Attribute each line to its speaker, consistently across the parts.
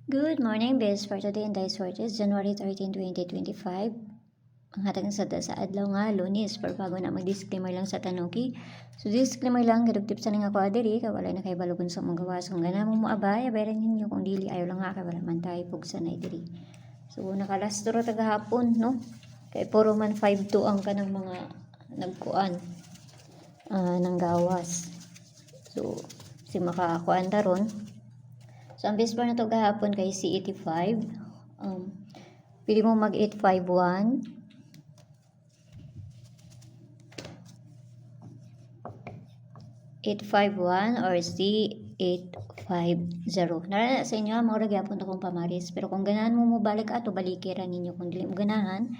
Speaker 1: Good morning, best for today and dice for this January 13, 2025. Ang hatag sa adlaw nga Lunes, pero bago na mag-disclaimer lang sa tanuki. So disclaimer lang, gadugtip sa nga ko adiri, kay wala na kay balogon sa mga gawas. Kung gana mo moabay, abayaran ninyo kung dili ayaw lang nga kay wala man tayo pugsa na diri. So nakalastro tagahapon, no? Kay puro man 5-2 ang kanang mga nagkuan ng gawas. So si makakuan taron. So, ang best bar na to gahapon kay C85. Pili mo mag 851. or C850. Narana sa inyo, maura gyapon akong pamaris. Pero kung ganahan mo balik ato, baliki ra ninyo. Kung dili mo ganahan,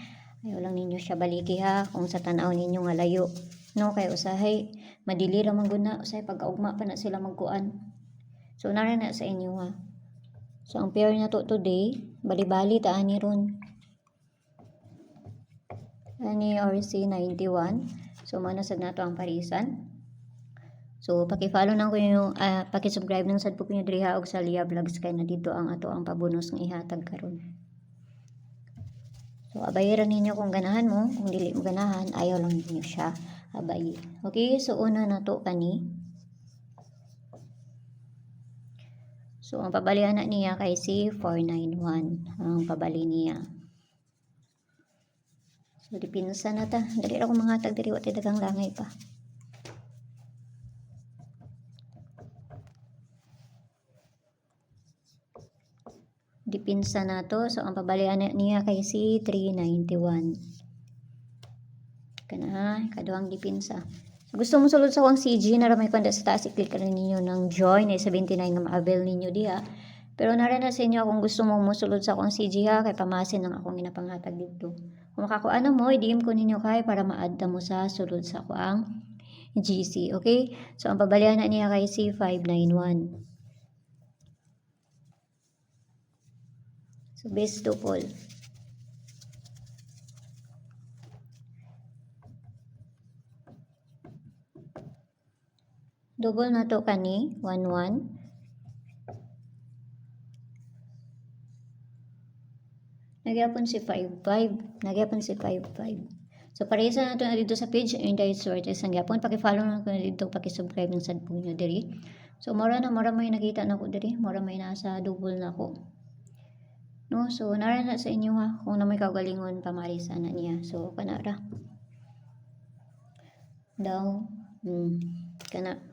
Speaker 1: ayaw lang ninyo siya baliki ha. Kung sa tanaw ninyo nga layo. No, kay usahay, madili ra man guna. Usahay, pagkaugma pa na sila magkuan. So, narana sa inyo ha. So, ang pair na to today, bali-bali taani ron. Ani RC91. So, manasad na to ang parisan. So, paki-follow lang ko yung, paki-subscribe ng sad po nyo diriha og sa Lia Vlogs kay na dito ang ato ang pabonus ng ihatag karon. So, abayaran ninyo kung ganahan mo. Kung dili mo ganahan, ayaw lang ninyo siya abay. Okay, so una na to kani. So, ang pabalian na niya kay C491. Ang pabali niya. So, dipinsa na ta. Dali ra ko mga tag diri wa dagang langay pa. Dipinsa na to. So, ang pabalian na niya kay C391. Kana, kaduhang dipinsa. Gusto mo sulod sa akong CG na ramay kwanda sa taas, i-click rin ninyo ng join ay 79 nga ma-avail ninyo diha. Pero narana sa inyo kung gusto mo musulod sa akong CG ha, kay pamasin ng akong ginapanghatag dito. Kung makakuan mo, i-DM ko ninyo kay para ma-add mo sa sulod sa akong GC, okay? So ang pabalian na niya kay C591. So base tuple. Double na to kani, 11. Nagyapon si 55. Nagyapon si 55. So, parehisa na ito na dito sa page, yung diet sortes ang gyapon. Paki-follow na ko na dito, paki-subscribe ng sad po nyo diri. So, mara may nakita na ko diri. Mara may nasa double na ko. No? So, narana sa inyo ha, kung na may kagalingon, pamarisa na niya. So, kanara. Down. Kana.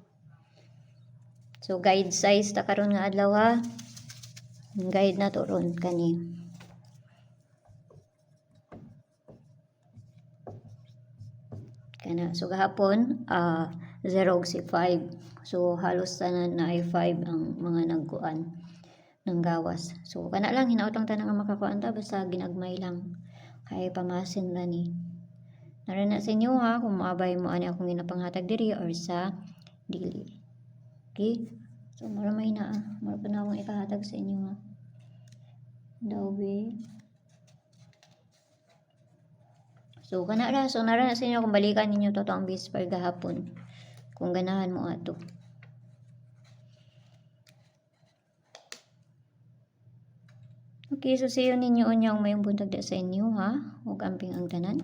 Speaker 1: So, guide size ta karon nga adlaw ha. Guide na to ron kani. Kana. So, gahapon, 0 si 5. So, halos tanan na ay 5 ang mga nagkuan ng gawas. So, kana lang, hinautang tanang nga makakuan ta, basta ginagmay lang. Kaya pamasin na ni. Narana sa inyo ha, kung maabay mo ani akong ginapanghatag diri or sa dili. Okay? So, maramay na Mara pa na akong ikahatag sa inyo ha. Dawi. So, kanara. So, narana sa inyo kung balikan ninyo to ang base per gahapon. Kung ganahan mo ato. Okay, so see you ninyo unyang may buntag da sa inyo ha. Huwag amping ang tanan.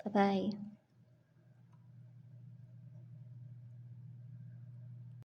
Speaker 1: Bye-bye.